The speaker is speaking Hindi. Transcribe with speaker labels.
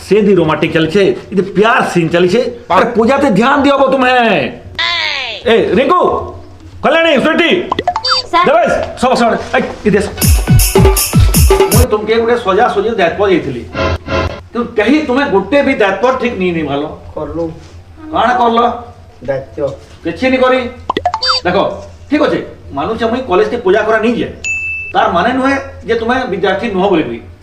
Speaker 1: सेदी रोमांटिक चलछे इदे प्यार सीन चलछे अरे पूजा ते ध्यान दियो तुम्हें ए रिंकू कल्याणी स्वीटी देवेश सब सब इदे मुई तुमके गुटे सजा सजी दायित्व देइथिली तू कहीं तुम्हें गुटे भी दायित्व ठीक नहीं भालो
Speaker 2: करलु
Speaker 1: काना करलो
Speaker 2: दायित्व
Speaker 1: किछि नहीं करी देखो ठीक अच्छे मानुचे मुई कॉलेज के पूजा करा नहीं जे तार माने नुहे जे तुम्हें विद्यार्थी नुह बोली